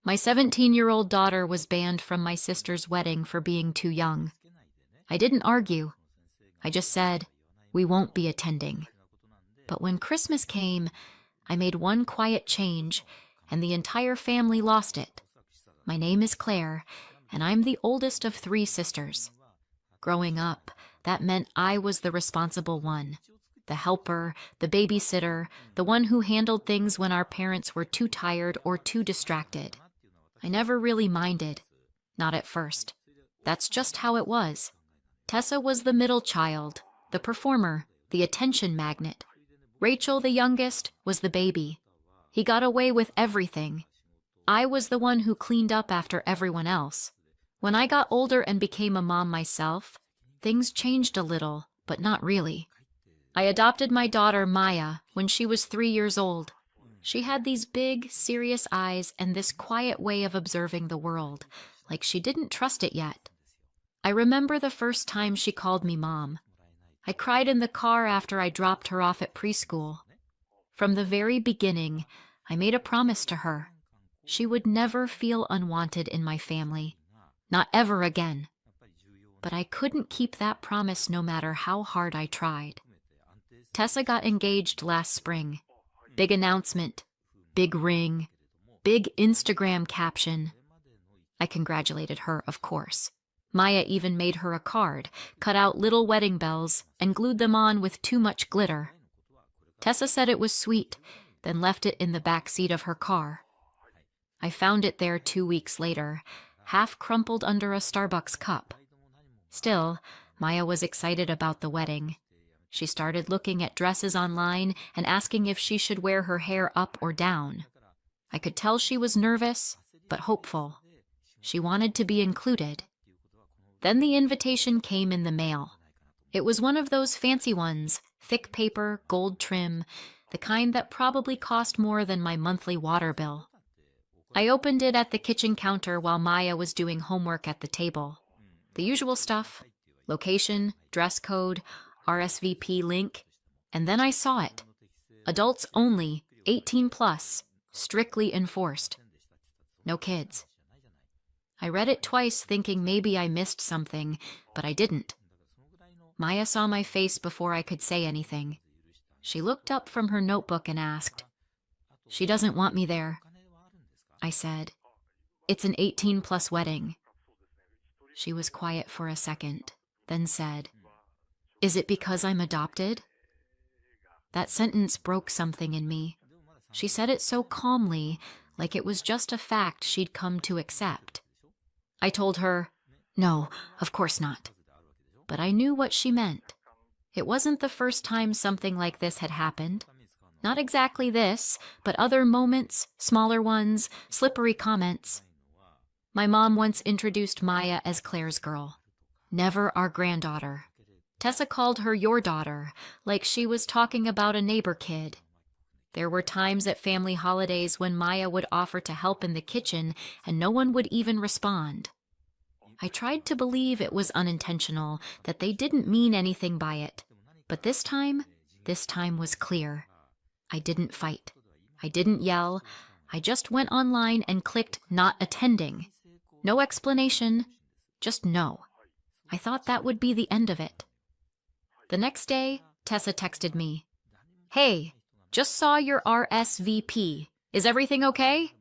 My 17-year-old daughter was banned from my sister's wedding for being too young. I didn't argue. I just said, we won't be attending. But when Christmas came, I made one quiet change, and the entire family lost it. My name is Claire, and I'm the oldest of 3 sisters. Growing up, that meant I was the responsible one. The helper, the babysitter, the one who handled things when our parents were too tired or too distracted. I never really minded. Not at first. That's just how it was. Tessa was the middle child, the performer, the attention magnet. Rachel, the youngest, was the baby. He got away with everything. I was the one who cleaned up after everyone else. When I got older and became a mom myself, things changed a little, but not really. I adopted my daughter, Maya, when she was 3 years old. She had these big, serious eyes and this quiet way of observing the world, like she didn't trust it yet. I remember the first time she called me Mom. I cried in the car after I dropped her off at preschool. From the very beginning, I made a promise to her. She would never feel unwanted in my family. Not ever again. But I couldn't keep that promise no matter how hard I tried. Tessa got engaged last spring. Big announcement, big ring, big Instagram caption. I congratulated her, of course. Maya even made her a card, cut out little wedding bells, and glued them on with too much glitter. Tessa said it was sweet, then left it in the back seat of her car. I found it there 2 weeks later, half crumpled under a Starbucks cup. Still, Maya was excited about the wedding. She started looking at dresses online and asking if she should wear her hair up or down. I could tell she was nervous, but hopeful. She wanted to be included. Then the invitation came in the mail. It was one of those fancy ones, thick paper, gold trim, the kind that probably cost more than my monthly water bill. I opened it at the kitchen counter while Maya was doing homework at the table. The usual stuff: location, dress code, RSVP link, and then I saw it. Adults only, 18 plus, strictly enforced. No kids. I read it twice thinking maybe I missed something, but I didn't. Maya saw my face before I could say anything. She looked up from her notebook and asked, "She doesn't want me there." I said, "It's an 18 plus wedding." She was quiet for a second, then said, "Is it because I'm adopted?" That sentence broke something in me. She said it so calmly, like it was just a fact she'd come to accept. I told her, "No, of course not." But I knew what she meant. It wasn't the first time something like this had happened. Not exactly this, but other moments, smaller ones, slippery comments. My mom once introduced Maya as Claire's girl, never our granddaughter. Tessa called her your daughter, like she was talking about a neighbor kid. There were times at family holidays when Maya would offer to help in the kitchen and no one would even respond. I tried to believe it was unintentional, that they didn't mean anything by it. But this time was clear. I didn't fight. I didn't yell. I just went online and clicked not attending. No explanation, just no. I thought that would be the end of it. The next day, Tessa texted me, "Hey, just saw your RSVP. Is everything okay?"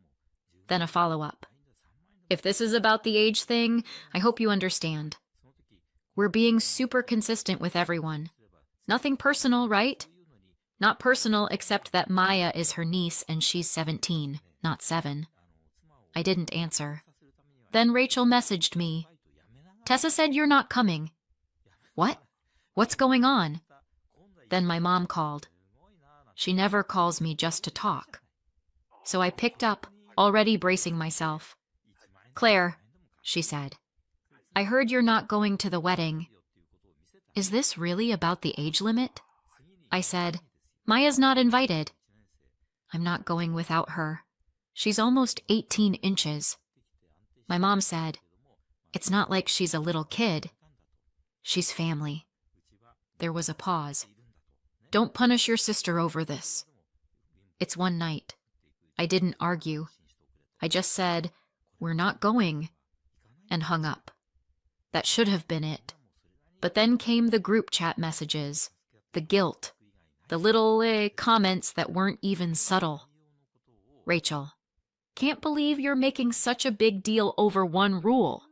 Then a follow-up. "If this is about the age thing, I hope you understand. We're being super consistent with everyone. Nothing personal, right? Not personal except that Maya is her niece and she's 17, not 7. I didn't answer. Then Rachel messaged me. "Tessa said you're not coming." What? What's going on? Then my mom called. She never calls me just to talk. So I picked up, already bracing myself. "Claire," she said, "I heard you're not going to the wedding. Is this really about the age limit?" I said, "Maya's not invited." "I'm not going without her. She's almost 18 inches. My mom said, "It's not like she's a little kid. She's family." There was a pause. "Don't punish your sister over this." It's one night. I didn't argue. I just said, "We're not going," and hung up. That should have been it. But then came the group chat messages, the guilt, the little comments that weren't even subtle. "Rachel, can't believe you're making such a big deal over one rule.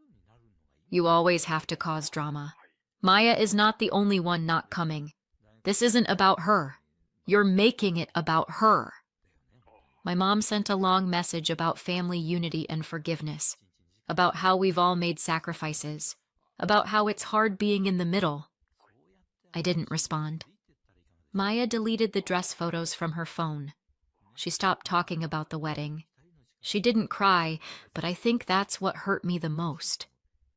You always have to cause drama. Maya is not the only one not coming. This isn't about her. You're making it about her." My mom sent a long message about family unity and forgiveness, about how we've all made sacrifices, about how it's hard being in the middle. I didn't respond. Maya deleted the dress photos from her phone. She stopped talking about the wedding. She didn't cry, but I think that's what hurt me the most.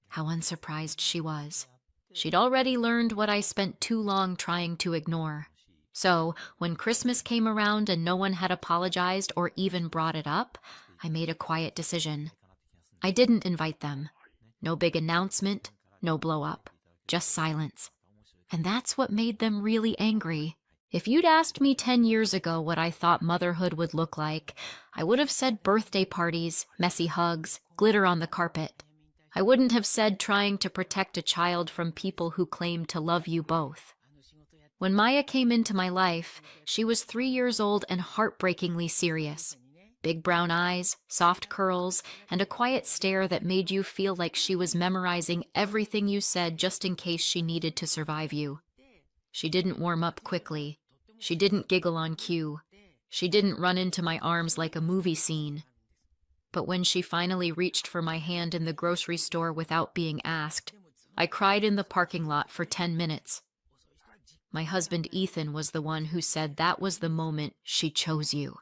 How unsurprised she was. She'd already learned what I spent too long trying to ignore. So, when Christmas came around and no one had apologized or even brought it up, I made a quiet decision. I didn't invite them. No big announcement, no blow up, just silence. And that's what made them really angry. If you'd asked me 10 years ago what I thought motherhood would look like, I would have said birthday parties, messy hugs, glitter on the carpet. I wouldn't have said trying to protect a child from people who claimed to love you both. When Maya came into my life, she was 3 years old and heartbreakingly serious. Big brown eyes, soft curls, and a quiet stare that made you feel like she was memorizing everything you said just in case she needed to survive you. She didn't warm up quickly. She didn't giggle on cue. She didn't run into my arms like a movie scene. But when she finally reached for my hand in the grocery store without being asked, I cried in the parking lot for 10 minutes. My husband Ethan was the one who said that was the moment she chose you.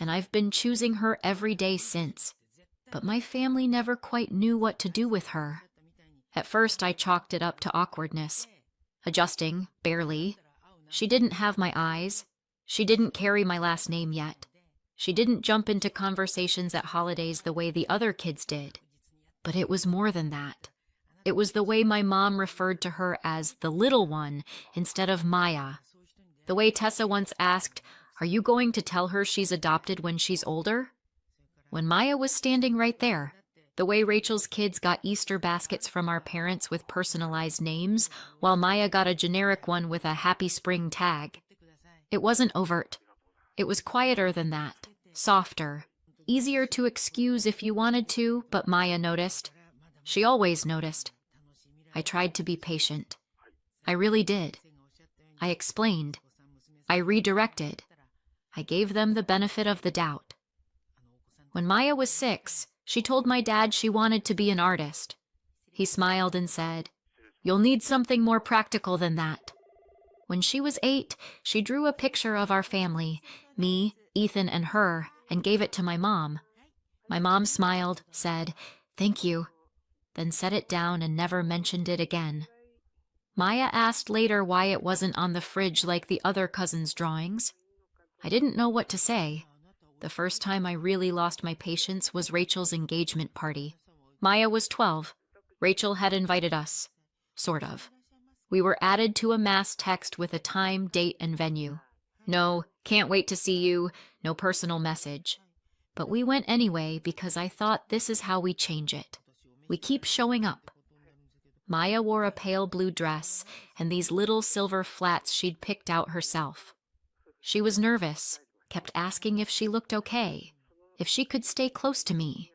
And I've been choosing her every day since. But my family never quite knew what to do with her. At first, I chalked it up to awkwardness. Adjusting, barely. She didn't have my eyes. She didn't carry my last name yet. She didn't jump into conversations at holidays the way the other kids did. But it was more than that. It was the way my mom referred to her as the little one instead of Maya. The way Tessa once asked, "Are you going to tell her she's adopted when she's older?" When Maya was standing right there. The way Rachel's kids got Easter baskets from our parents with personalized names, while Maya got a generic one with a Happy Spring tag. It wasn't overt. It was quieter than that, softer, easier to excuse if you wanted to, but Maya noticed. She always noticed. I tried to be patient. I really did. I explained. I redirected. I gave them the benefit of the doubt. When Maya was 6, she told my dad she wanted to be an artist. He smiled and said, "You'll need something more practical than that." When she was 8, she drew a picture of our family, me, Ethan, and her, and gave it to my mom. My mom smiled, said, "Thank you," then set it down and never mentioned it again. Maya asked later why it wasn't on the fridge like the other cousins' drawings. I didn't know what to say. The first time I really lost my patience was Rachel's engagement party. Maya was 12. Rachel had invited us. Sort of. We were added to a mass text with a time, date, and venue. No, can't wait to see you, no personal message. But we went anyway because I thought this is how we change it. We keep showing up. Maya wore a pale blue dress and these little silver flats she'd picked out herself. She was nervous, kept asking if she looked okay, if she could stay close to me.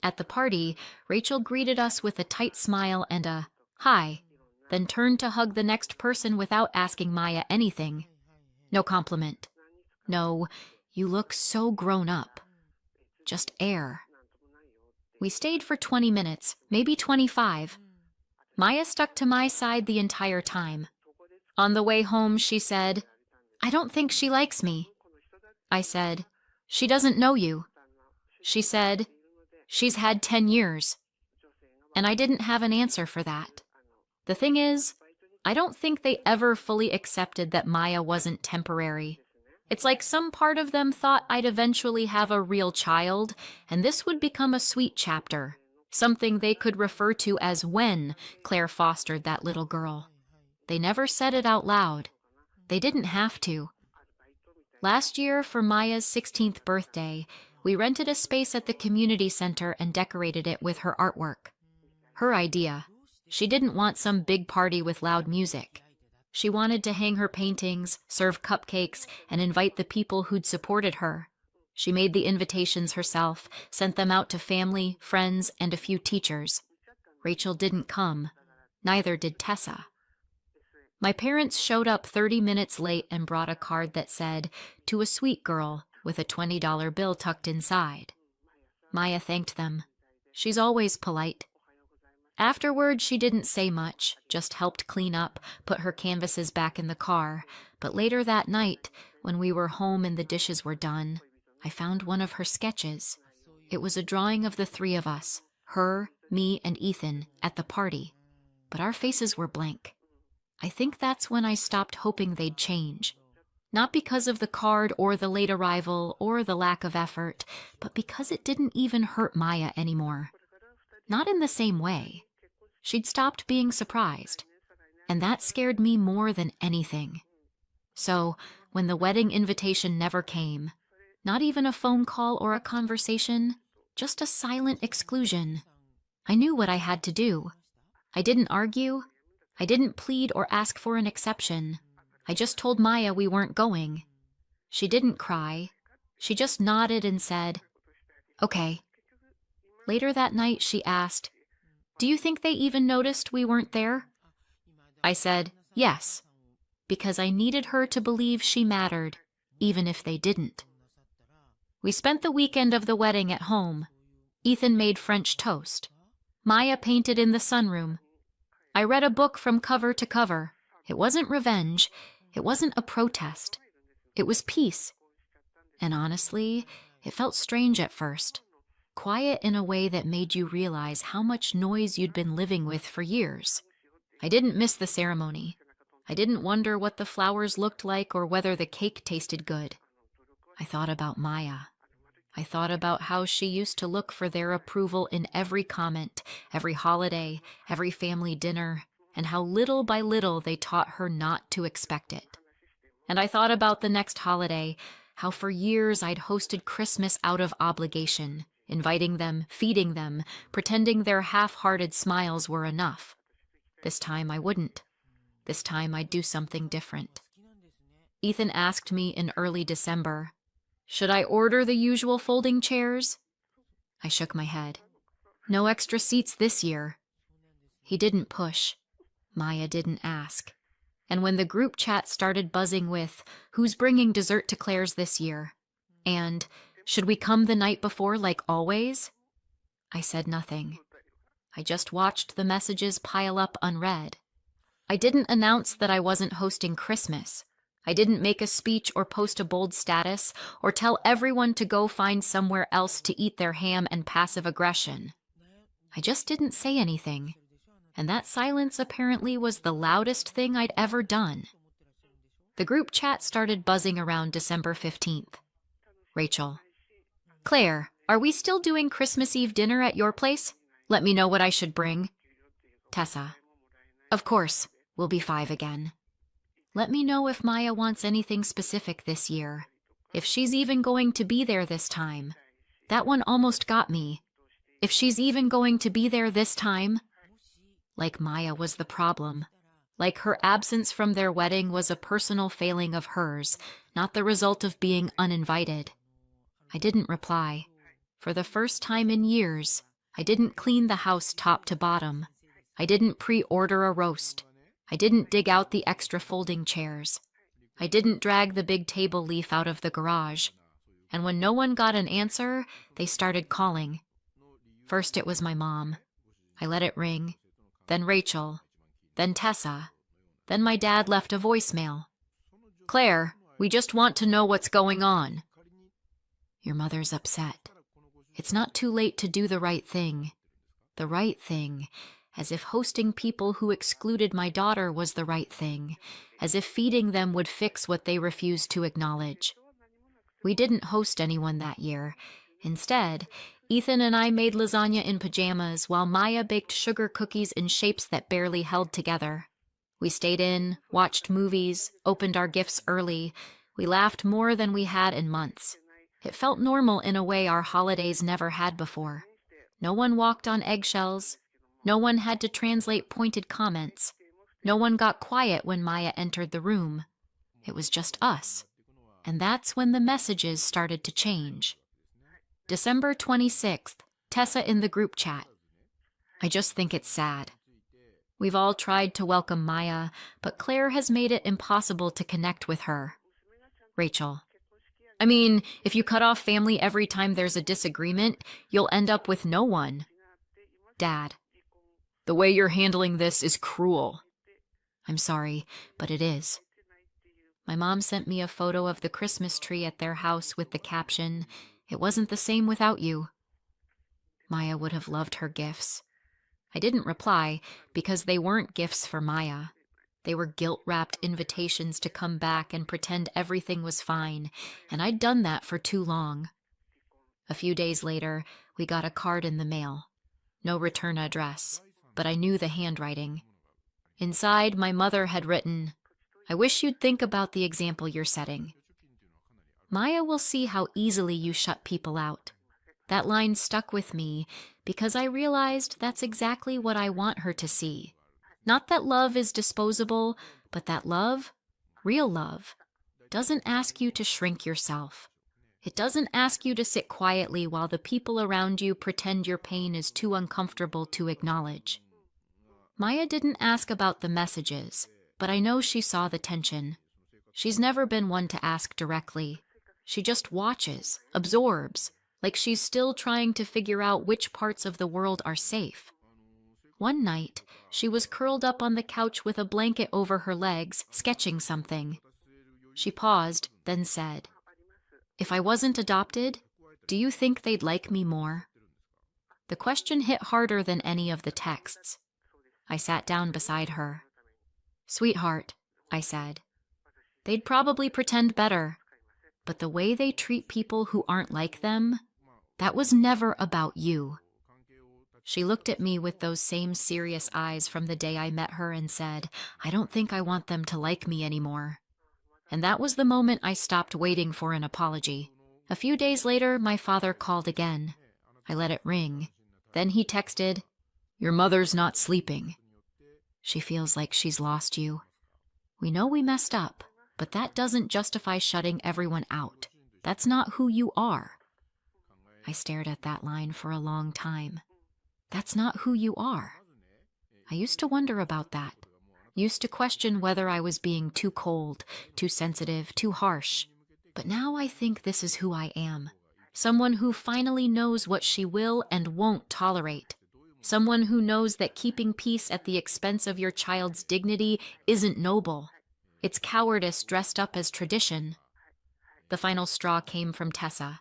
At the party, Rachel greeted us with a tight smile and a "hi," then turned to hug the next person without asking Maya anything. No compliment. No, "You look so grown up." Just air. We stayed for 20 minutes, maybe 25. Maya stuck to my side the entire time. On the way home, she said, "I don't think she likes me." I said, "She doesn't know you." She said, "She's had 10 years. And I didn't have an answer for that. The thing is, I don't think they ever fully accepted that Maya wasn't temporary. It's like some part of them thought I'd eventually have a real child, and this would become a sweet chapter, something they could refer to as when Claire fostered that little girl. They never said it out loud. They didn't have to. Last year, for Maya's 16th birthday, We rented a space at the community center and decorated it with her artwork. Her idea. She didn't want some big party with loud music. She wanted to hang her paintings, serve cupcakes, and invite the people who'd supported her. She made the invitations herself, sent them out to family, friends, and a few teachers. Rachel didn't come. Neither did Tessa. My parents showed up 30 minutes late and brought a card that said, "To a sweet girl," with a $20 bill tucked inside. Maya thanked them. She's always polite. Afterward, she didn't say much, just helped clean up, put her canvases back in the car. But later that night, when we were home and the dishes were done, I found one of her sketches. It was a drawing of the three of us, her, me, and Ethan, at the party. But our faces were blank. I think that's when I stopped hoping they'd change. Not because of the card or the late arrival or the lack of effort, but because it didn't even hurt Maya anymore. Not in the same way. She'd stopped being surprised, and that scared me more than anything. So, when the wedding invitation never came, not even a phone call or a conversation, just a silent exclusion, I knew what I had to do. I didn't argue. I didn't plead or ask for an exception. I just told Maya we weren't going. She didn't cry. She just nodded and said, "Okay." Later that night, she asked, "Do you think they even noticed we weren't there?" I said, "Yes," because I needed her to believe she mattered, even if they didn't. We spent the weekend of the wedding at home. Ethan made French toast. Maya painted in the sunroom. I read a book from cover to cover. It wasn't revenge. It wasn't a protest. It was peace. And honestly, it felt strange at first. Quiet in a way that made you realize how much noise you'd been living with for years. I didn't miss the ceremony. I didn't wonder what the flowers looked like or whether the cake tasted good. I thought about Maya. I thought about how she used to look for their approval in every comment, every holiday, every family dinner, and how little by little they taught her not to expect it. And I thought about the next holiday, how for years I'd hosted Christmas out of obligation, inviting them, feeding them, pretending their half-hearted smiles were enough. This time I wouldn't. This time I'd do something different. Ethan asked me in early December, "Should I order the usual folding chairs?" I shook my head. "No extra seats this year." He didn't push. Maya didn't ask. And when the group chat started buzzing with, "Who's bringing dessert to Claire's this year?" and "Should we come the night before like always?" I said nothing. I just watched the messages pile up unread. I didn't announce that I wasn't hosting Christmas. I didn't make a speech or post a bold status or tell everyone to go find somewhere else to eat their ham and passive aggression. I just didn't say anything. And that silence apparently was the loudest thing I'd ever done. The group chat started buzzing around December 15th. Rachel: "Claire, are we still doing Christmas Eve dinner at your place? Let me know what I should bring." Tessa: "Of course, we'll be 5 again." Let me know if Maya wants anything specific this year. If she's even going to be there this time. That one almost got me. If she's even going to be there this time. Like Maya was the problem. Like her absence from their wedding was a personal failing of hers, not the result of being uninvited. I didn't reply. For the first time in years, I didn't clean the house top to bottom. I didn't pre-order a roast. I didn't dig out the extra folding chairs. I didn't drag the big table leaf out of the garage. And when no one got an answer, they started calling. First it was my mom. I let it ring. Then Rachel. Then Tessa. Then my dad left a voicemail. "Claire, we just want to know what's going on." Your mother's upset. It's not too late to do the right thing. The right thing. As if hosting people who excluded my daughter was the right thing. As if feeding them would fix what they refused to acknowledge. We didn't host anyone that year. Instead, Ethan and I made lasagna in pajamas while Maya baked sugar cookies in shapes that barely held together. We stayed in, watched movies, opened our gifts early. We laughed more than we had in months. It felt normal in a way our holidays never had before. No one walked on eggshells. No one had to translate pointed comments. No one got quiet when Maya entered the room. It was just us. And that's when the messages started to change. December 26th, Tessa in the group chat. I just think it's sad. We've all tried to welcome Maya, but Claire has made it impossible to connect with her. Rachel. I mean, if you cut off family every time there's a disagreement, you'll end up with no one. Dad. The way you're handling this is cruel. I'm sorry, but it is. My mom sent me a photo of the Christmas tree at their house with the caption, "It wasn't the same without you." Maya would have loved her gifts. I didn't reply because they weren't gifts for Maya. They were guilt-wrapped invitations to come back and pretend everything was fine, and I'd done that for too long. A few days later, we got a card in the mail. No return address, but I knew the handwriting. Inside, my mother had written, "I wish you'd think about the example you're setting. Maya will see how easily you shut people out." That line stuck with me because I realized that's exactly what I want her to see. Not that love is disposable, but that love, real love, doesn't ask you to shrink yourself. It doesn't ask you to sit quietly while the people around you pretend your pain is too uncomfortable to acknowledge. Maya didn't ask about the messages, but I know she saw the tension. She's never been one to ask directly. She just watches, absorbs, like she's still trying to figure out which parts of the world are safe. One night, she was curled up on the couch with a blanket over her legs, sketching something. She paused, then said, "If I wasn't adopted, do you think they'd like me more?" The question hit harder than any of the texts. I sat down beside her. "Sweetheart," I said, "they'd probably pretend better, but the way they treat people who aren't like them, that was never about you." She looked at me with those same serious eyes from the day I met her and said, "I don't think I want them to like me anymore." And that was the moment I stopped waiting for an apology. A few days later, my father called again. I let it ring. Then he texted, "Your mother's not sleeping. She feels like she's lost you. We know we messed up, but that doesn't justify shutting everyone out. That's not who you are." I stared at that line for a long time. That's not who you are. I used to wonder about that. Used to question whether I was being too cold, too sensitive, too harsh. But now I think this is who I am. Someone who finally knows what she will and won't tolerate. Someone who knows that keeping peace at the expense of your child's dignity isn't noble. It's cowardice dressed up as tradition. The final straw came from Tessa.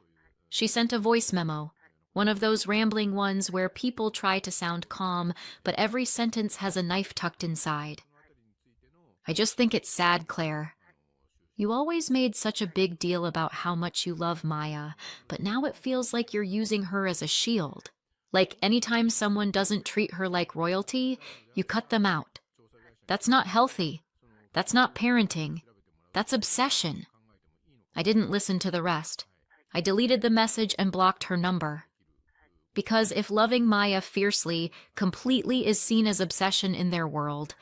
She sent a voice memo, one of those rambling ones where people try to sound calm, but every sentence has a knife tucked inside. "I just think it's sad, Claire. You always made such a big deal about how much you love Maya, but now it feels like you're using her as a shield. Like anytime someone doesn't treat her like royalty, you cut them out. That's not healthy. That's not parenting. That's obsession." I didn't listen to the rest. I deleted the message and blocked her number. Because if loving Maya fiercely, completely is seen as obsession in their world,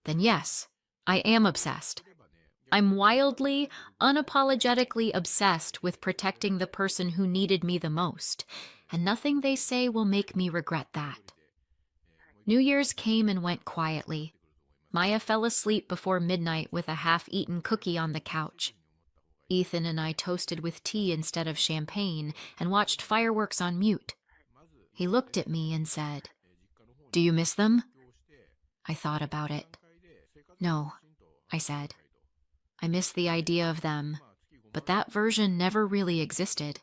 then yes, I am obsessed. I'm wildly, unapologetically obsessed with protecting the person who needed me the most, and nothing they say will make me regret that. New Year's came and went quietly. Maya fell asleep before midnight with a half-eaten cookie on the couch. Ethan and I toasted with tea instead of champagne and watched fireworks on mute. He looked at me and said, "Do you miss them?" I thought about it. "No," I said. "I miss the idea of them, but that version never really existed."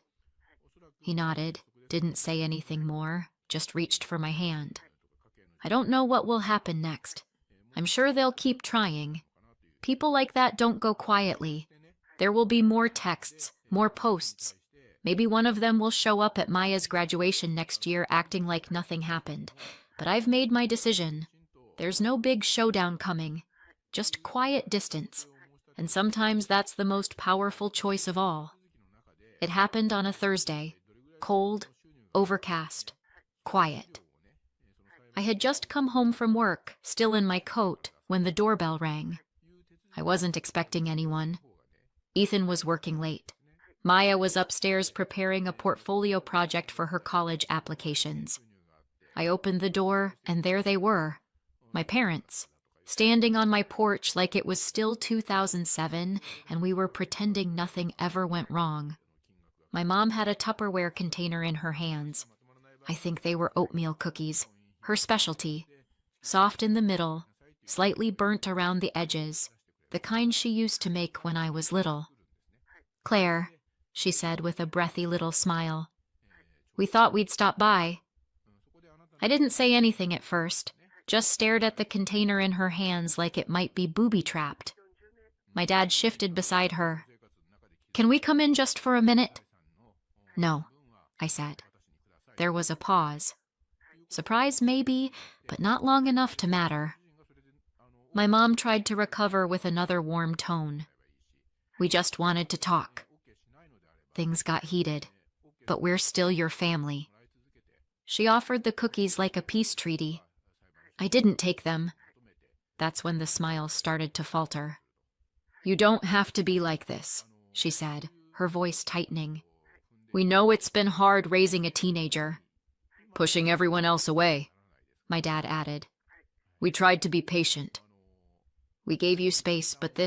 He nodded, didn't say anything more, just reached for my hand. I don't know what will happen next. I'm sure they'll keep trying. People like that don't go quietly. There will be more texts, more posts. Maybe one of them will show up at Maya's graduation next year acting like nothing happened. But I've made my decision. There's no big showdown coming. Just quiet distance. And sometimes that's the most powerful choice of all. It happened on a Thursday. Cold, overcast, quiet. I had just come home from work, still in my coat, when the doorbell rang. I wasn't expecting anyone. Ethan was working late. Maya was upstairs preparing a portfolio project for her college applications. I opened the door, and there they were, my parents, standing on my porch like it was still 2007 and we were pretending nothing ever went wrong. My mom had a Tupperware container in her hands. I think they were oatmeal cookies, her specialty, soft in the middle, slightly burnt around the edges, the kind she used to make when I was little. "Claire," she said with a breathy little smile, "we thought we'd stop by." I didn't say anything at first, just stared at the container in her hands like it might be booby-trapped. My dad shifted beside her. "Can we come in just for a minute?" "No," I said. There was a pause. Surprise maybe, but not long enough to matter. My mom tried to recover with another warm tone. "We just wanted to talk. Things got heated, but we're still your family." She offered the cookies like a peace treaty. I didn't take them. That's when the smile started to falter. "You don't have to be like this," she said, her voice tightening. "We know it's been hard raising a teenager." "Pushing everyone else away," my dad added. "We tried to be patient." "We gave you space, but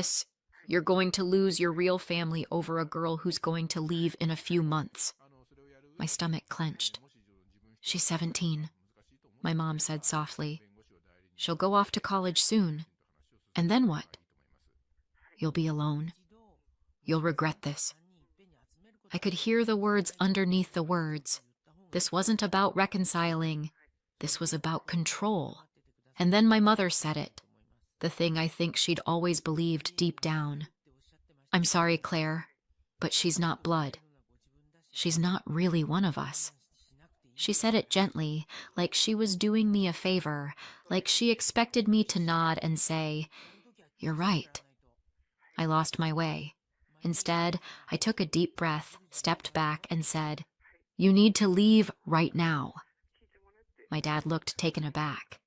you're going to lose your real family over a girl who's going to leave in a few months." My stomach clenched. "She's 17, my mom said softly. "She'll go off to college soon. And then what?" "You'll be alone. You'll regret this." I could hear the words underneath the words. This wasn't about reconciling. This was about control. And then my mother said it, the thing I think she'd always believed deep down. "I'm sorry, Claire, but she's not blood. She's not really one of us." She said it gently, like she was doing me a favor, like she expected me to nod and say, "You're right." I lost my way. Instead, I took a deep breath, stepped back, and said, "You need to leave right now." My dad looked taken aback.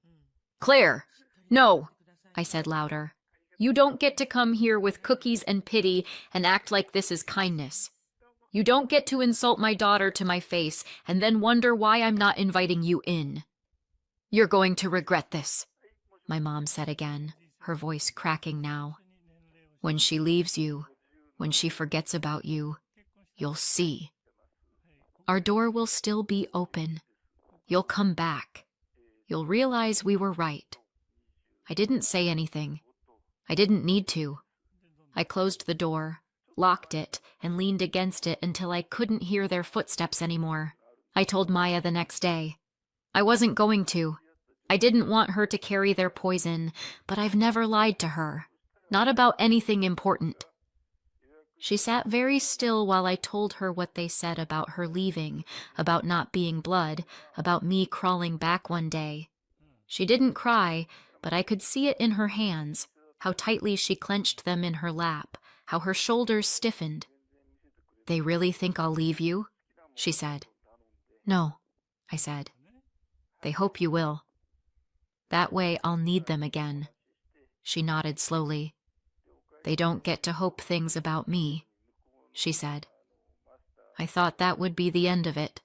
"Claire, no," I said louder. "You don't get to come here with cookies and pity and act like this is kindness. You don't get to insult my daughter to my face and then wonder why I'm not inviting you in. You're going to regret this," my mom said again, her voice cracking now. "When she leaves you, when she forgets about you, you'll see. Our door will still be open. You'll come back. You'll realize we were right." I didn't say anything. I didn't need to. I closed the door, locked it, and leaned against it until I couldn't hear their footsteps anymore. I told Maya the next day. I wasn't going to. I didn't want her to carry their poison, but I've never lied to her. Not about anything important. She sat very still while I told her what they said about her leaving, about not being blood, about me crawling back one day. She didn't cry, but I could see it in her hands, how tightly she clenched them in her lap, how her shoulders stiffened. "They really think I'll leave you?" she said. "No," I said. "They hope you will. That way I'll need them again." She nodded slowly. "They don't get to hope things about me," she said. I thought that would be the end of it.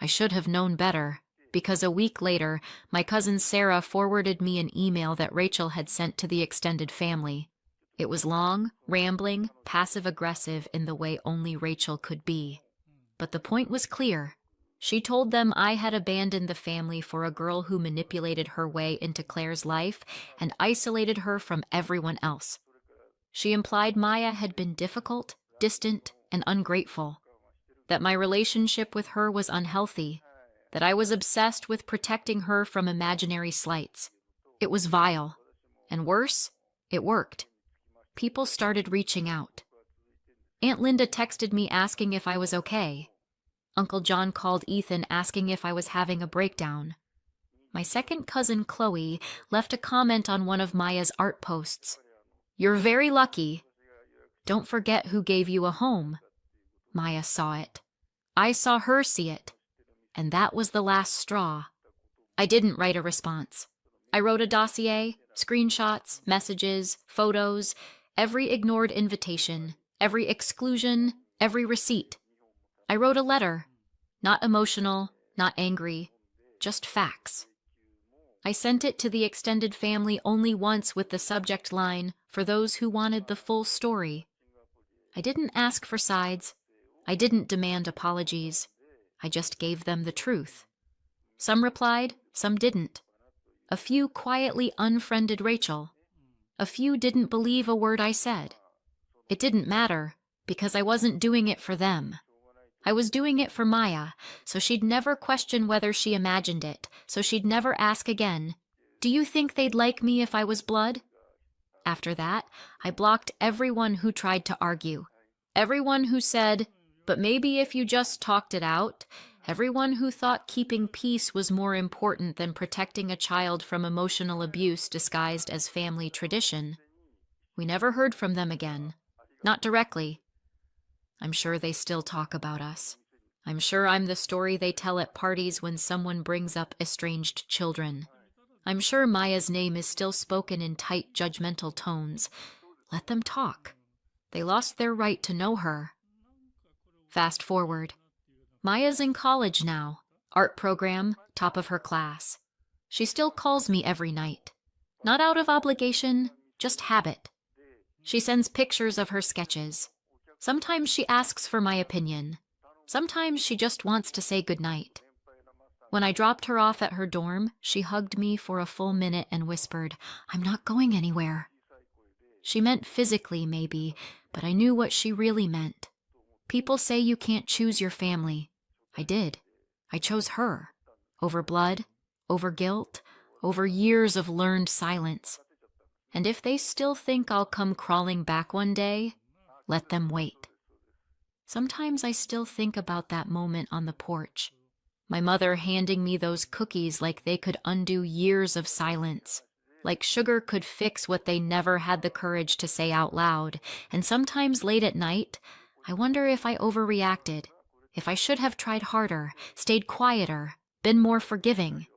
I should have known better, because a week later, my cousin Sarah forwarded me an email that Rachel had sent to the extended family. It was long, rambling, passive-aggressive in the way only Rachel could be. But the point was clear. She told them I had abandoned the family for a girl who manipulated her way into Claire's life and isolated her from everyone else. She implied Maya had been difficult, distant, and ungrateful, that my relationship with her was unhealthy, that I was obsessed with protecting her from imaginary slights. It was vile. And worse, it worked. People started reaching out. Aunt Linda texted me asking if I was okay. Uncle John called Ethan asking if I was having a breakdown. My second cousin Chloe left a comment on one of Maya's art posts. "You're very lucky. Don't forget who gave you a home." Maya saw it. I saw her see it. And that was the last straw. I didn't write a response. I wrote a dossier, screenshots, messages, photos, every ignored invitation, every exclusion, every receipt. I wrote a letter. Not emotional, not angry, just facts. I sent it to the extended family only once with the subject line, "For those who wanted the full story." I didn't ask for sides. I didn't demand apologies. I just gave them the truth. Some replied, some didn't. A few quietly unfriended Rachel. A few didn't believe a word I said. It didn't matter, because I wasn't doing it for them. I was doing it for Maya, so she'd never question whether she imagined it, so she'd never ask again, "Do you think they'd like me if I was blood?" After that, I blocked everyone who tried to argue. Everyone who said, "But maybe if you just talked it out." Everyone who thought keeping peace was more important than protecting a child from emotional abuse disguised as family tradition. We never heard from them again. Not directly. I'm sure they still talk about us. I'm sure I'm the story they tell at parties when someone brings up estranged children. I'm sure Maya's name is still spoken in tight, judgmental tones. Let them talk. They lost their right to know her. Fast forward. Maya's in college now. Art program, top of her class. She still calls me every night. Not out of obligation, just habit. She sends pictures of her sketches. Sometimes she asks for my opinion. Sometimes she just wants to say goodnight. When I dropped her off at her dorm, she hugged me for a full minute and whispered, "I'm not going anywhere." She meant physically, maybe, but I knew what she really meant. People say you can't choose your family. I did. I chose her. Over blood, over guilt, over years of learned silence. And if they still think I'll come crawling back one day, let them wait. Sometimes I still think about that moment on the porch. My mother handing me those cookies like they could undo years of silence. Like sugar could fix what they never had the courage to say out loud. And sometimes late at night, I wonder if I overreacted, if I should have tried harder, stayed quieter, been more forgiving.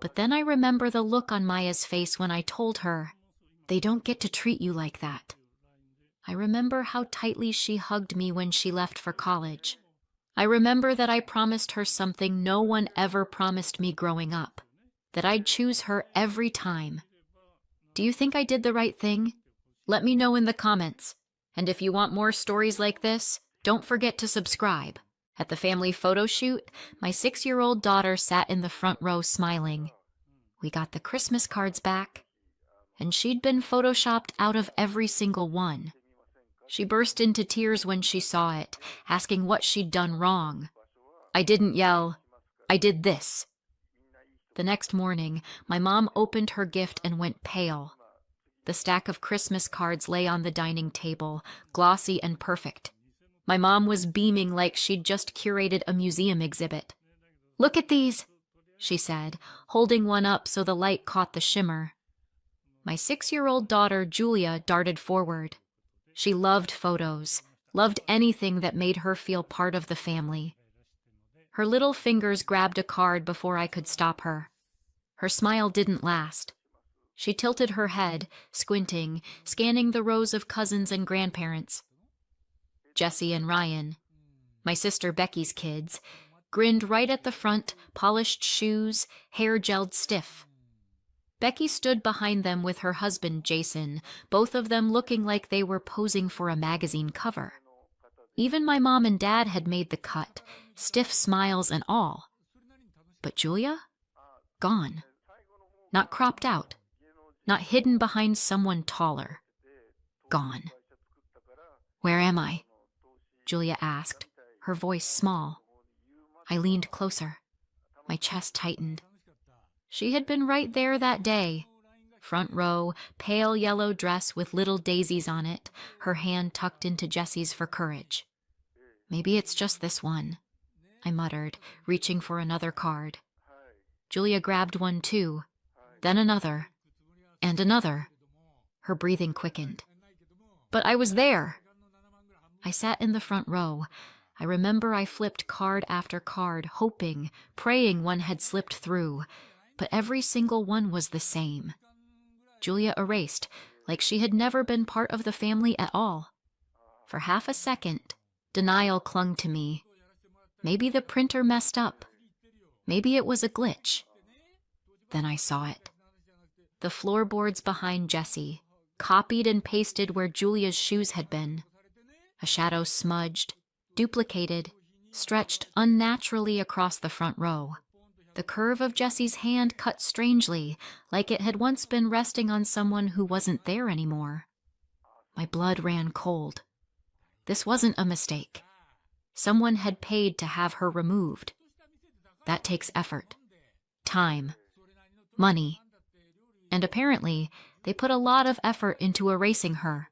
But then I remember the look on Maya's face when I told her, "They don't get to treat you like that." I remember how tightly she hugged me when she left for college. I remember that I promised her something no one ever promised me growing up, that I'd choose her every time. Do you think I did the right thing? Let me know in the comments. And if you want more stories like this, don't forget to subscribe. At the family photo shoot, my 6-year-old daughter sat in the front row smiling. We got the Christmas cards back, and she'd been photoshopped out of every single one. She burst into tears when she saw it, asking what she'd done wrong. I didn't yell, "I did this." The next morning, my mom opened her gift and went pale. The stack of Christmas cards lay on the dining table, glossy and perfect. My mom was beaming like she'd just curated a museum exhibit. "Look at these," she said, holding one up so the light caught the shimmer. My 6-year-old daughter, Julia, darted forward. She loved photos, loved anything that made her feel part of the family. Her little fingers grabbed a card before I could stop her. Her smile didn't last. She tilted her head, squinting, scanning the rows of cousins and grandparents. Jesse and Ryan, my sister Becky's kids, grinned right at the front, polished shoes, hair gelled stiff. Becky stood behind them with her husband, Jason, both of them looking like they were posing for a magazine cover. Even my mom and dad had made the cut, stiff smiles and all. But Julia? Gone. Not cropped out. Not hidden behind someone taller. Gone. "Where am I?" Julia asked, her voice small. I leaned closer. My chest tightened. She had been right there that day. Front row, pale yellow dress with little daisies on it, her hand tucked into Jesse's for courage. "Maybe it's just this one," I muttered, reaching for another card. Julia grabbed one too, then another, and another. Her breathing quickened. "But I was there." I sat in the front row. I remember I flipped card after card, hoping, praying one had slipped through, but every single one was the same. Julia erased, like she had never been part of the family at all. For half a second, denial clung to me. Maybe the printer messed up. Maybe it was a glitch. Then I saw it. The floorboards behind Jessie, copied and pasted where Julia's shoes had been. A shadow smudged, duplicated, stretched unnaturally across the front row. The curve of Jessie's hand cut strangely, like it had once been resting on someone who wasn't there anymore. My blood ran cold. This wasn't a mistake. Someone had paid to have her removed. That takes effort, time, money. And apparently, they put a lot of effort into erasing her.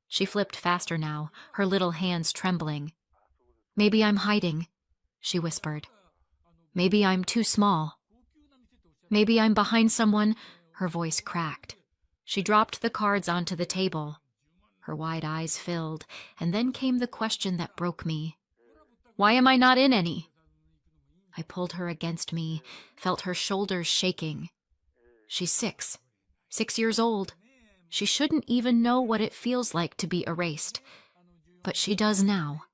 She flipped faster now, her little hands trembling. "Maybe I'm hiding," she whispered. "Maybe I'm too small. Maybe I'm behind someone." Her voice cracked. She dropped the cards onto the table. Her wide eyes filled, and then came the question that broke me. "Why am I not in any?" I pulled her against me, felt her shoulders shaking. She's 6 years old. She shouldn't even know what it feels like to be erased. But she does now.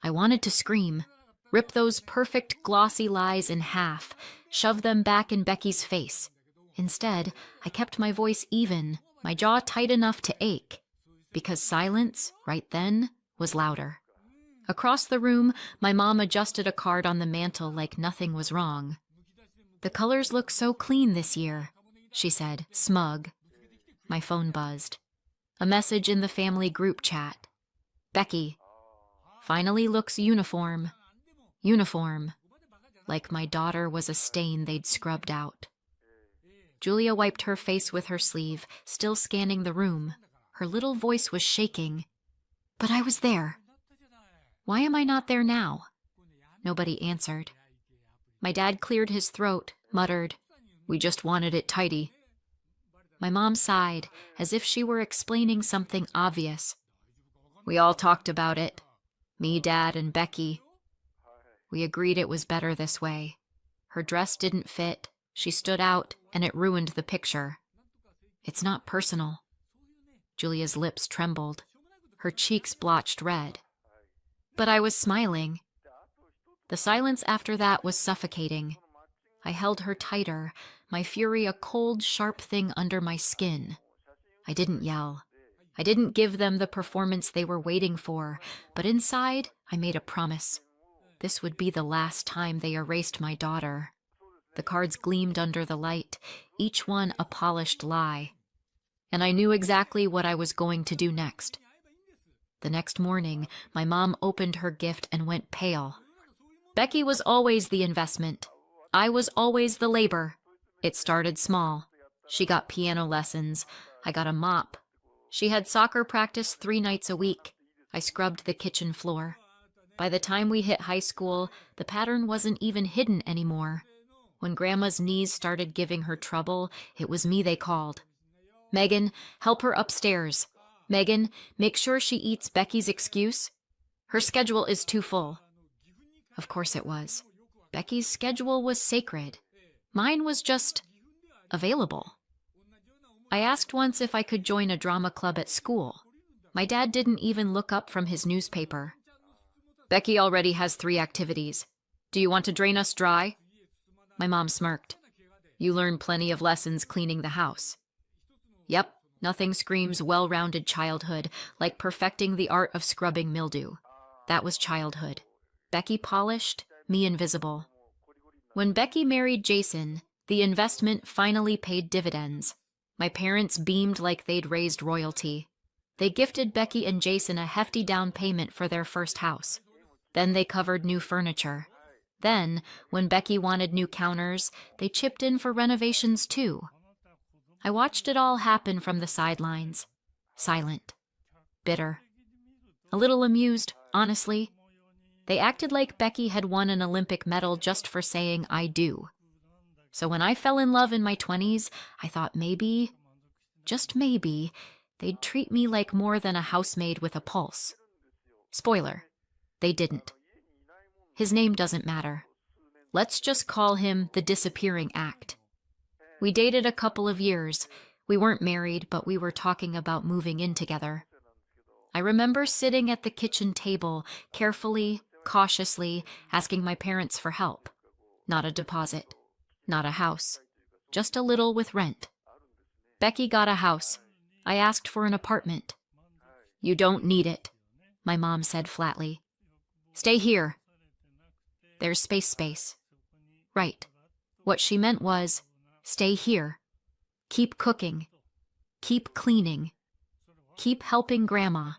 I wanted to scream, rip those perfect glossy lies in half, shove them back in Becky's face. Instead, I kept my voice even, my jaw tight enough to ache, because silence, right then, was louder. Across the room, my mom adjusted a card on the mantel like nothing was wrong. "The colors look so clean this year," she said, smug. My phone buzzed. A message in the family group chat. "Becky. Finally looks uniform. Uniform." Like my daughter was a stain they'd scrubbed out. Julia wiped her face with her sleeve, still scanning the room. Her little voice was shaking. "But I was there. Why am I not there now?" Nobody answered. My dad cleared his throat, muttered, "We just wanted it tidy." My mom sighed, as if she were explaining something obvious. "We all talked about it. Me, Dad, and Becky. We agreed it was better this way. Her dress didn't fit, she stood out, and it ruined the picture. It's not personal." Julia's lips trembled. Her cheeks blotched red. But I was smiling. The silence after that was suffocating. I held her tighter, my fury a cold, sharp thing under my skin. I didn't yell. I didn't give them the performance they were waiting for, but inside, I made a promise. This would be the last time they erased my daughter. The cards gleamed under the light, each one a polished lie. And I knew exactly what I was going to do next. The next morning, my mom opened her gift and went pale. Becky was always the investment. I was always the labor. It started small. She got piano lessons. I got a mop. She had soccer practice 3 nights a week. I scrubbed the kitchen floor. By the time we hit high school, the pattern wasn't even hidden anymore. When Grandma's knees started giving her trouble, it was me they called. "Megan, help her upstairs. Megan, make sure she eats Becky's excuse. Her schedule is too full." Of course it was. Becky's schedule was sacred. Mine was just available. I asked once if I could join a drama club at school. My dad didn't even look up from his newspaper. "Becky already has 3 activities. Do you want to drain us dry?" My mom smirked. "You learn plenty of lessons cleaning the house." Yep, nothing screams well-rounded childhood like perfecting the art of scrubbing mildew. That was childhood. Becky polished, me invisible. When Becky married Jason, the investment finally paid dividends. My parents beamed like they'd raised royalty. They gifted Becky and Jason a hefty down payment for their first house. Then they covered new furniture. Then, when Becky wanted new counters, they chipped in for renovations too. I watched it all happen from the sidelines. Silent. Bitter. A little amused, honestly. They acted like Becky had won an Olympic medal just for saying "I do." So when I fell in love in my 20s, I thought maybe, just maybe, they'd treat me like more than a housemaid with a pulse. Spoiler, they didn't. His name doesn't matter. Let's just call him the disappearing act. We dated a couple of years. We weren't married, but we were talking about moving in together. I remember sitting at the kitchen table, carefully, cautiously, asking my parents for help. Not a deposit, not a house, just a little with rent. Becky got a house. I asked for an apartment. You don't need it, my mom said flatly. Stay here. There's space. Right. What she meant was, stay here. Keep cooking. Keep cleaning. Keep helping Grandma.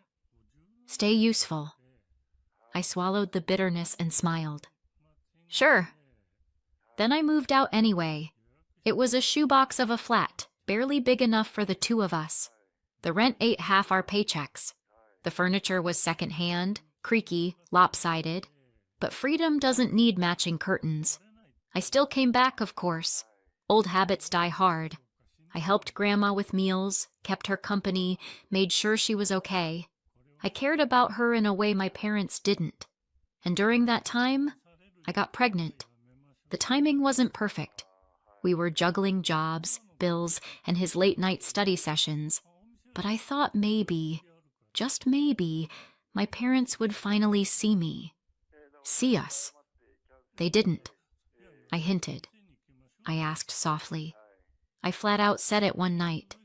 Stay useful. I swallowed the bitterness and smiled. Sure. Then I moved out anyway. It was a shoebox of a flat, barely big enough for the two of us. The rent ate half our paychecks. The furniture was secondhand, creaky, lopsided. But freedom doesn't need matching curtains. I still came back, of course. Old habits die hard. I helped Grandma with meals, kept her company, made sure she was okay. I cared about her in a way my parents didn't. And during that time, I got pregnant. The timing wasn't perfect. We were juggling jobs, bills, and his late-night study sessions. But I thought maybe, just maybe, my parents would finally see me. See us. They didn't. I hinted. I asked softly. I flat out said it one night.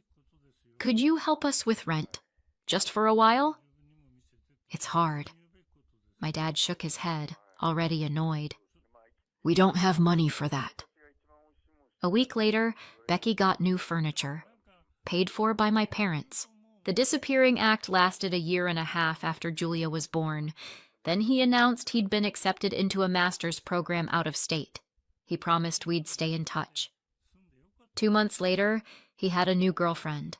Could you help us with rent? Just for a while? It's hard. My dad shook his head, already annoyed. We don't have money for that. A week later, Becky got new furniture, paid for by my parents. The disappearing act lasted a year and a half after Julia was born. Then he announced he'd been accepted into a master's program out of state. He promised we'd stay in touch. 2 months later, he had a new girlfriend.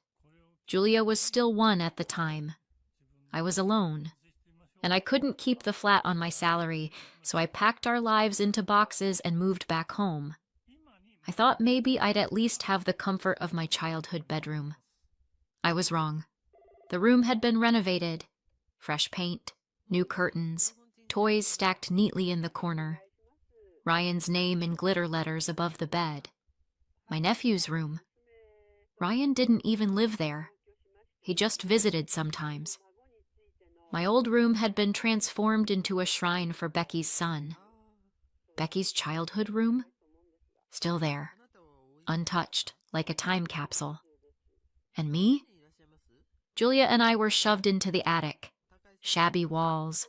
Julia was still 1 at the time. I was alone. And I couldn't keep the flat on my salary, so I packed our lives into boxes and moved back home. I thought maybe I'd at least have the comfort of my childhood bedroom. I was wrong. The room had been renovated. Fresh paint, new curtains, toys stacked neatly in the corner. Ryan's name in glitter letters above the bed. My nephew's room. Ryan didn't even live there. He just visited sometimes. My old room had been transformed into a shrine for Becky's son. Becky's childhood room? Still there, untouched, like a time capsule. And me? Julia and I were shoved into the attic. Shabby walls,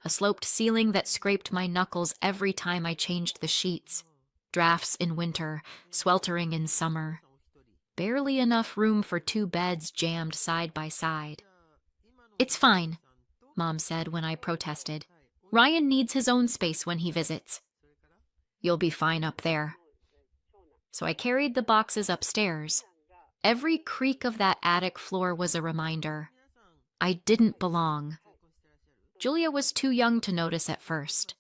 a sloped ceiling that scraped my knuckles every time I changed the sheets, drafts in winter, sweltering in summer. Barely enough room for 2 beds jammed side by side. It's fine, Mom said when I protested. Ryan needs his own space when he visits. You'll be fine up there. So I carried the boxes upstairs. Every creak of that attic floor was a reminder. I didn't belong. Julia was too young to notice at first.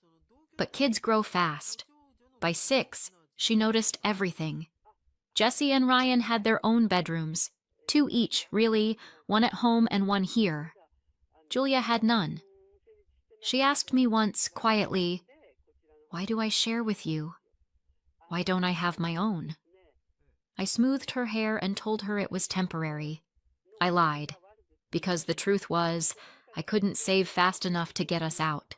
But kids grow fast. By 6, she noticed everything. Jesse and Ryan had their own bedrooms. 2 each, really, 1 at home and 1 here. Julia had none. She asked me once, quietly, "Why do I share with you? Why don't I have my own?" I smoothed her hair and told her it was temporary. I lied, because the truth was, I couldn't save fast enough to get us out.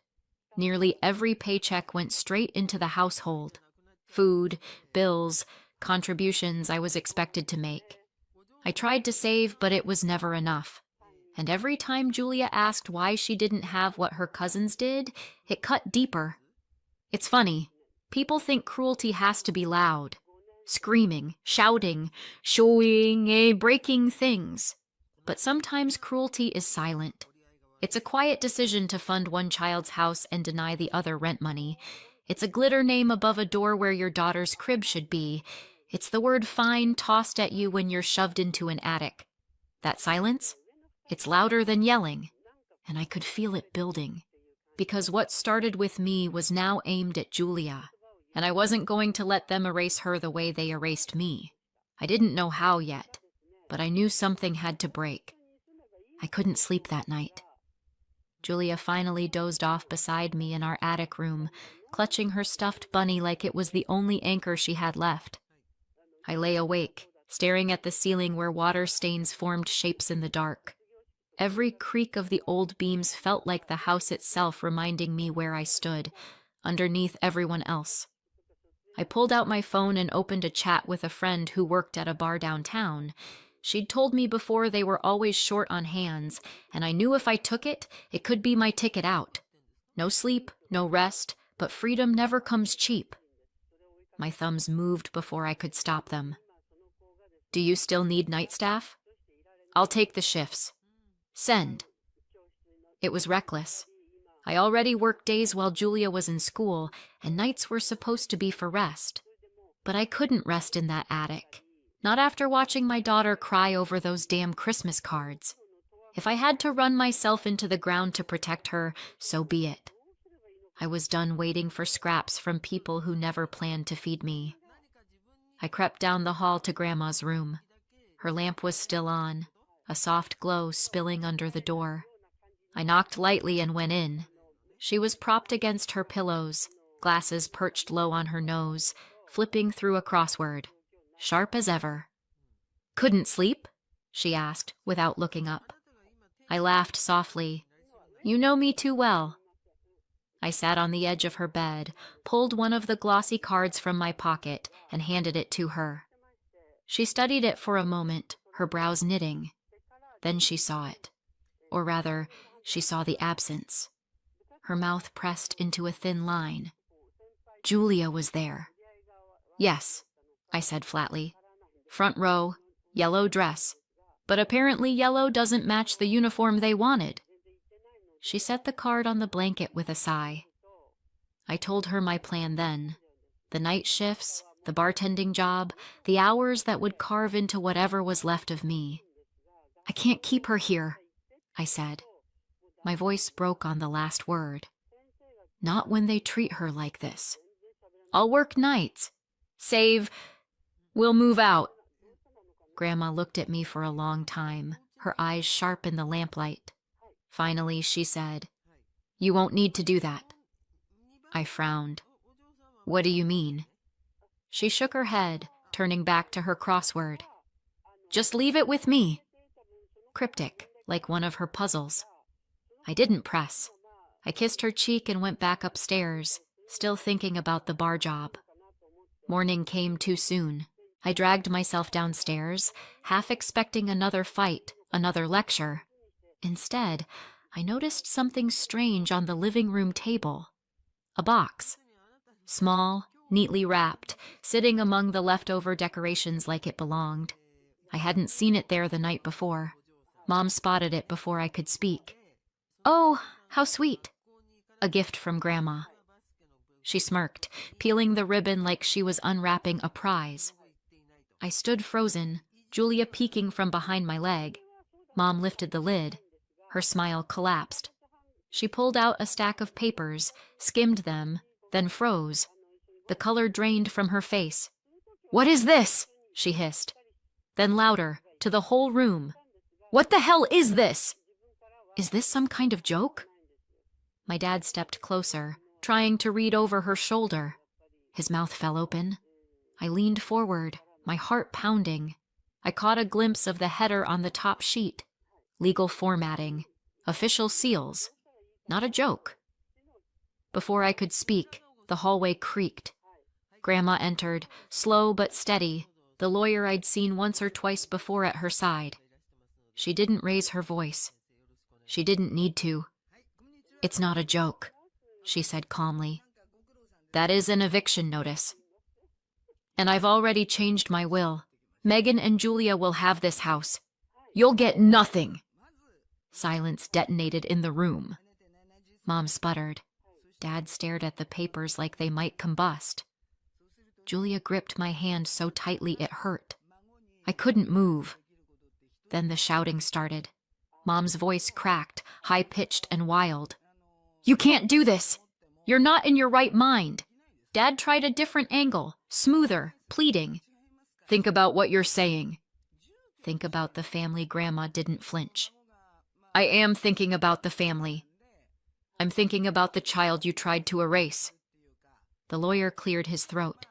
Nearly every paycheck went straight into the household. Food, bills, contributions I was expected to make. I tried to save, but it was never enough. And every time Julia asked why she didn't have what her cousins did, it cut deeper. It's funny. People think cruelty has to be loud. Screaming, shouting, showing, breaking things. But sometimes cruelty is silent. It's a quiet decision to fund one child's house and deny the other rent money. It's a glitter name above a door where your daughter's crib should be. It's the word fine tossed at you when you're shoved into an attic. That silence? It's louder than yelling. And I could feel it building. Because what started with me was now aimed at Julia. And I wasn't going to let them erase her the way they erased me. I didn't know how yet, but I knew something had to break. I couldn't sleep that night. Julia finally dozed off beside me in our attic room, clutching her stuffed bunny like it was the only anchor she had left. I lay awake, staring at the ceiling where water stains formed shapes in the dark. Every creak of the old beams felt like the house itself, reminding me where I stood, underneath everyone else. I pulled out my phone and opened a chat with a friend who worked at a bar downtown. She'd told me before they were always short on hands, and I knew if I took it, it could be my ticket out. No sleep, no rest, but freedom never comes cheap. My thumbs moved before I could stop them. Do you still need night staff? I'll take the shifts. Send. It was reckless. I already worked days while Julia was in school, and nights were supposed to be for rest. But I couldn't rest in that attic. Not after watching my daughter cry over those damn Christmas cards. If I had to run myself into the ground to protect her, so be it. I was done waiting for scraps from people who never planned to feed me. I crept down the hall to Grandma's room. Her lamp was still on, a soft glow spilling under the door. I knocked lightly and went in. She was propped against her pillows, glasses perched low on her nose, flipping through a crossword, sharp as ever. Couldn't sleep? She asked, without looking up. I laughed softly. You know me too well. I sat on the edge of her bed, pulled one of the glossy cards from my pocket, and handed it to her. She studied it for a moment, her brows knitting. Then she saw it. Or rather, she saw the absence. Her mouth pressed into a thin line. Julia was there. Yes, I said flatly. Front row, yellow dress. But apparently yellow doesn't match the uniform they wanted. She set the card on the blanket with a sigh. I told her my plan then. The night shifts, the bartending job, the hours that would carve into whatever was left of me. I can't keep her here, I said. My voice broke on the last word. Not when they treat her like this. I'll work nights. We'll move out. Grandma looked at me for a long time, her eyes sharp in the lamplight. Finally, she said, You won't need to do that. I frowned. What do you mean? She shook her head, turning back to her crossword. Just leave it with me. Cryptic, like one of her puzzles. I didn't press. I kissed her cheek and went back upstairs, still thinking about the bar job. Morning came too soon. I dragged myself downstairs, half expecting another fight, another lecture. Instead, I noticed something strange on the living room table. A box. Small, neatly wrapped, sitting among the leftover decorations like it belonged. I hadn't seen it there the night before. Mom spotted it before I could speak. Oh, how sweet. A gift from Grandma. She smirked, peeling the ribbon like she was unwrapping a prize. I stood frozen, Julia peeking from behind my leg. Mom lifted the lid. Her smile collapsed. She pulled out a stack of papers, skimmed them, then froze. The color drained from her face. What is this? She hissed. Then louder, to the whole room. What the hell is this? Is this some kind of joke? My dad stepped closer, trying to read over her shoulder. His mouth fell open. I leaned forward, my heart pounding. I caught a glimpse of the header on the top sheet. Legal formatting. Official seals. Not a joke. Before I could speak, the hallway creaked. Grandma entered, slow but steady, the lawyer I'd seen once or twice before at her side. She didn't raise her voice. She didn't need to. It's not a joke, she said calmly. That is an eviction notice. And I've already changed my will. Megan and Julia will have this house. You'll get nothing. Silence detonated in the room. Mom sputtered. Dad stared at the papers like they might combust. Julia gripped my hand so tightly it hurt. I couldn't move. Then the shouting started. Mom's voice cracked, high-pitched and wild. You can't do this! You're not in your right mind. Dad tried a different angle, smoother, pleading. Think about what you're saying. Think about the family. Grandma didn't flinch. I am thinking about the family. I'm thinking about the child you tried to erase. The lawyer cleared his throat.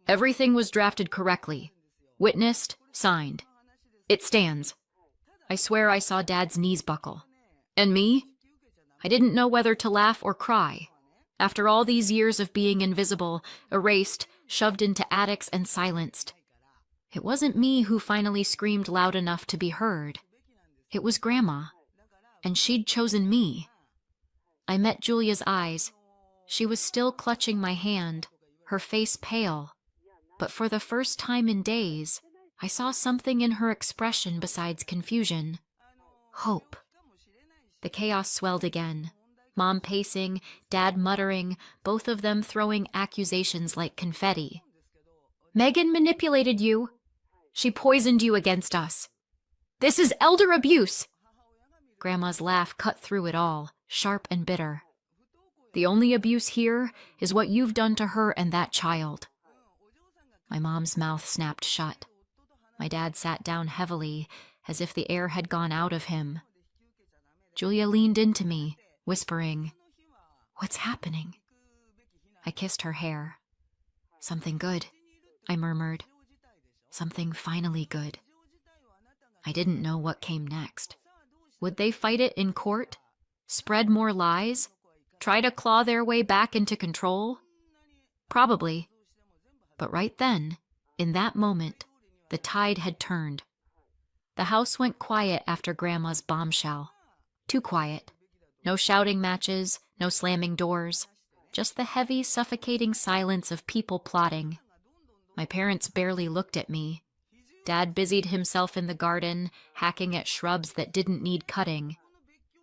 Everything was drafted correctly. Witnessed, signed. It stands. I swear I saw Dad's knees buckle. And me? I didn't know whether to laugh or cry. After all these years of being invisible, erased, shoved into attics and silenced. It wasn't me who finally screamed loud enough to be heard. It was Grandma. And she'd chosen me. I met Julia's eyes. She was still clutching my hand, her face pale. But for the first time in days, I saw something in her expression besides confusion. Hope. The chaos swelled again. Mom pacing, Dad muttering, both of them throwing accusations like confetti. Megan manipulated you. She poisoned you against us. This is elder abuse. Grandma's laugh cut through it all, sharp and bitter. The only abuse here is what you've done to her and that child. My mom's mouth snapped shut. My dad sat down heavily, as if the air had gone out of him. Julia leaned into me, whispering, "What's happening?" I kissed her hair. "Something good," I murmured. "Something finally good." I didn't know what came next. Would they fight it in court? Spread more lies? Try to claw their way back into control? Probably. But right then, in that moment, the tide had turned. The house went quiet after Grandma's bombshell. Too quiet. No shouting matches, no slamming doors. Just the heavy, suffocating silence of people plotting. My parents barely looked at me. Dad busied himself in the garden, hacking at shrubs that didn't need cutting.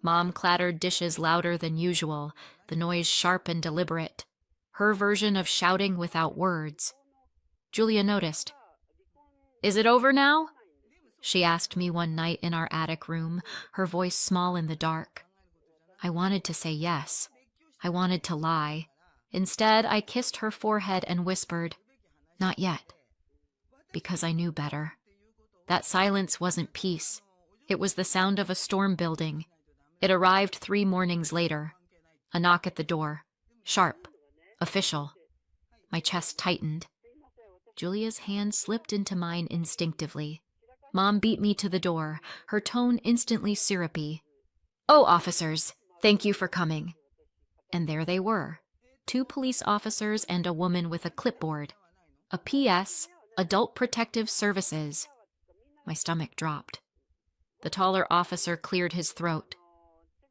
Mom clattered dishes louder than usual, the noise sharp and deliberate. Her version of shouting without words. Julia noticed. "Is it over now?" She asked me one night in our attic room, her voice small in the dark. I wanted to say yes. I wanted to lie. Instead, I kissed her forehead and whispered, "Not yet." Because I knew better. That silence wasn't peace. It was the sound of a storm building. It arrived 3 mornings later. A knock at the door. Sharp. Official. My chest tightened. Julia's hand slipped into mine instinctively. Mom beat me to the door, her tone instantly syrupy. "Oh, officers, thank you for coming." And there they were. 2 police officers and a woman with a clipboard. A PS, Adult Protective Services. My stomach dropped. The taller officer cleared his throat.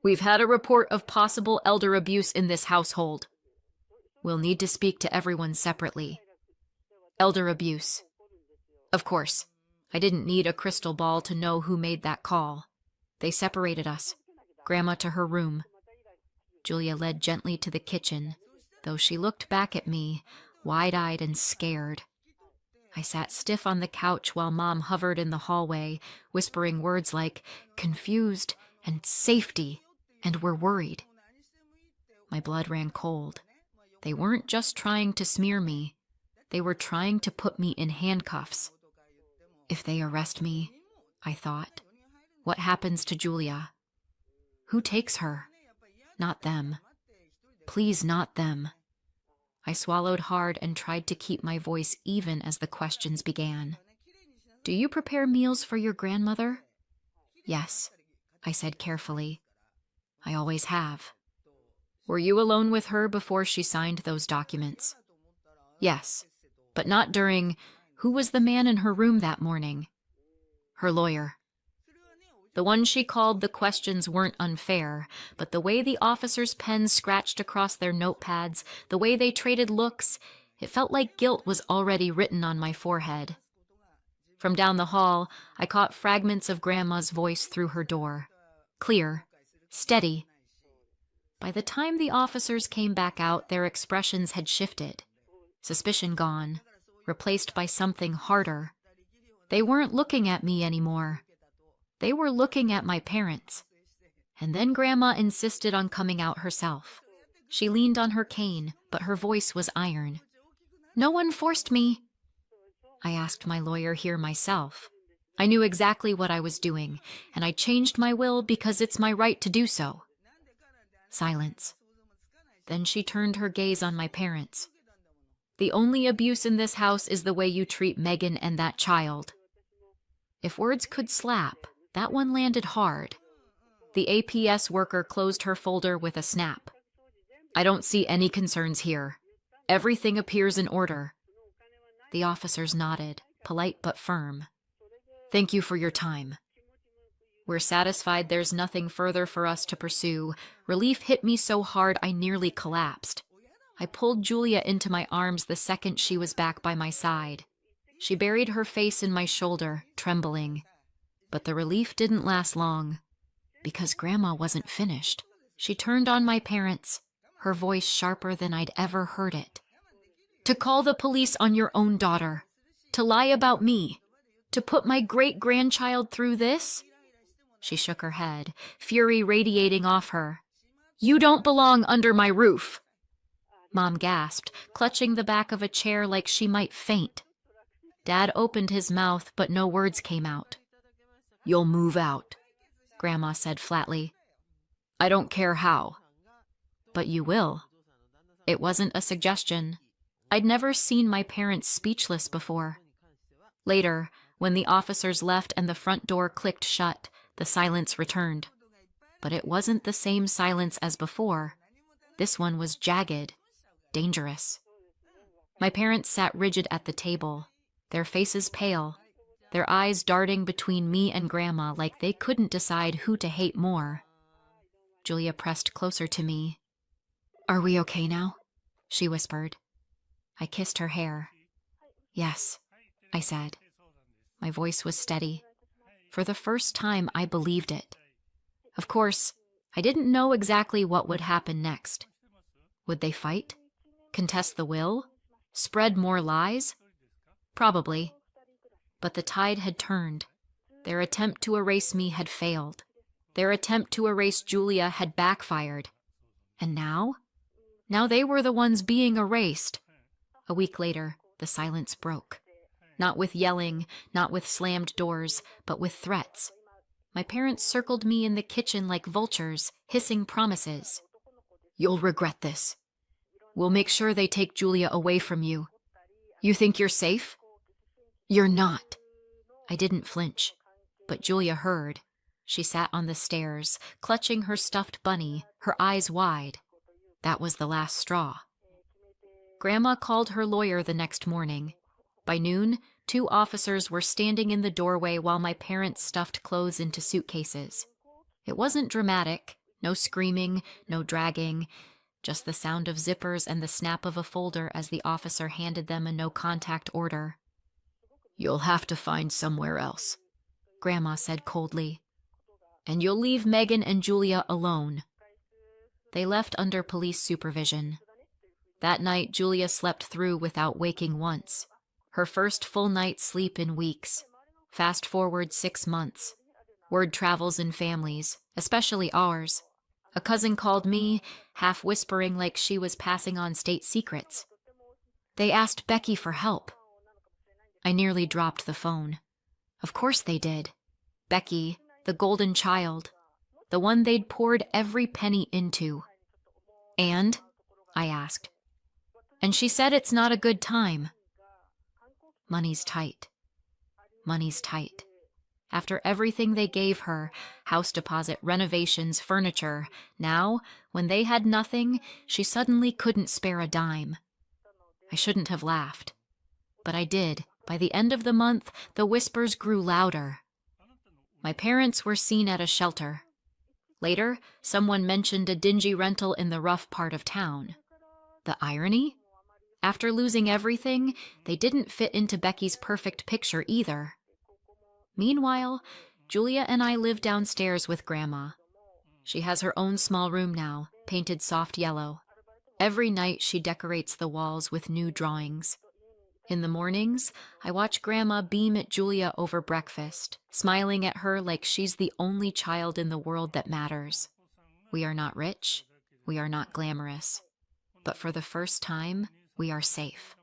"We've had a report of possible elder abuse in this household. We'll need to speak to everyone separately." Elder abuse. Of course, I didn't need a crystal ball to know who made that call. They separated us. Grandma to her room. Julia led gently to the kitchen, though she looked back at me, wide-eyed and scared. I sat stiff on the couch while Mom hovered in the hallway, whispering words like confused and safety, and we're worried. My blood ran cold. They weren't just trying to smear me. They were trying to put me in handcuffs. If they arrest me, I thought, what happens to Julia? Who takes her? Not them. Please, not them. I swallowed hard and tried to keep my voice even as the questions began. "Do you prepare meals for your grandmother?" "Yes," I said carefully. "I always have." "Were you alone with her before she signed those documents?" "Yes, but not during... Who was the man in her room that morning?" "Her lawyer." The one she called the questions weren't unfair, but the way the officers' pens scratched across their notepads, the way they traded looks, it felt like guilt was already written on my forehead. From down the hall, I caught fragments of Grandma's voice through her door. Clear. Steady. By the time the officers came back out, their expressions had shifted. Suspicion gone, replaced by something harder. They weren't looking at me anymore. They were looking at my parents. And then Grandma insisted on coming out herself. She leaned on her cane, but her voice was iron. "No one forced me." I asked my lawyer here myself. I knew exactly what I was doing, and I changed my will because it's my right to do so. Silence. Then she turned her gaze on my parents. The only abuse in this house is the way you treat Megan and that child. If words could slap, that one landed hard. The APS worker closed her folder with a snap. I don't see any concerns here. Everything appears in order. The officers nodded, polite but firm. Thank you for your time. We're satisfied there's nothing further for us to pursue. Relief hit me so hard I nearly collapsed. I pulled Julia into my arms the second she was back by my side. She buried her face in my shoulder, trembling. But the relief didn't last long, because Grandma wasn't finished. She turned on my parents, her voice sharper than I'd ever heard it. To call the police on your own daughter, to lie about me, to put my great-grandchild through this? She shook her head, fury radiating off her. You don't belong under my roof. Mom gasped, clutching the back of a chair like she might faint. Dad opened his mouth, but no words came out. You'll move out, Grandma said flatly. I don't care how. But you will. It wasn't a suggestion. I'd never seen my parents speechless before. Later, when the officers left and the front door clicked shut, the silence returned. But it wasn't the same silence as before. This one was jagged, dangerous. My parents sat rigid at the table, their faces pale, their eyes darting between me and Grandma like they couldn't decide who to hate more. Julia pressed closer to me. Are we okay now? She whispered. I kissed her hair. Yes, I said. My voice was steady. For the first time, I believed it. Of course, I didn't know exactly what would happen next. Would they fight? Contest the will? Spread more lies? Probably. But the tide had turned. Their attempt to erase me had failed. Their attempt to erase Julia had backfired. And now? Now they were the ones being erased. A week later, the silence broke. Not with yelling, not with slammed doors, but with threats. My parents circled me in the kitchen like vultures, hissing promises. You'll regret this. We'll make sure they take Julia away from you. You think you're safe? You're not. I didn't flinch, but Julia heard. She sat on the stairs, clutching her stuffed bunny, her eyes wide. That was the last straw. Grandma called her lawyer the next morning. By noon, 2 officers were standing in the doorway while my parents stuffed clothes into suitcases. It wasn't dramatic, no screaming, no dragging, just the sound of zippers and the snap of a folder as the officer handed them a no-contact order. You'll have to find somewhere else, Grandma said coldly. And you'll leave Megan and Julia alone. They left under police supervision. That night, Julia slept through without waking once. Her first full night's sleep in weeks. Fast forward 6 months. Word travels in families, especially ours. A cousin called me, half whispering like she was passing on state secrets. They asked Becky for help. I nearly dropped the phone. Of course they did. Becky, the golden child. The one they'd poured every penny into. And? I asked. And she said it's not a good time. Money's tight. Money's tight. After everything they gave her, house deposit, renovations, furniture, now, when they had nothing, she suddenly couldn't spare a dime. I shouldn't have laughed. But I did. By the end of the month, the whispers grew louder. My parents were seen at a shelter. Later, someone mentioned a dingy rental in the rough part of town. The irony? After losing everything, they didn't fit into Becky's perfect picture either. Meanwhile, Julia and I live downstairs with Grandma. She has her own small room now, painted soft yellow. Every night she decorates the walls with new drawings. In the mornings, I watch Grandma beam at Julia over breakfast, smiling at her like she's the only child in the world that matters. We are not rich, we are not glamorous, but for the first time, we are safe.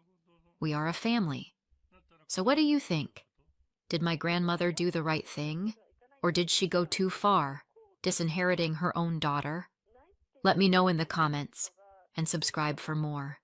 We are a family. So what do you think? Did my grandmother do the right thing? Or did she go too far, disinheriting her own daughter? Let me know in the comments and subscribe for more.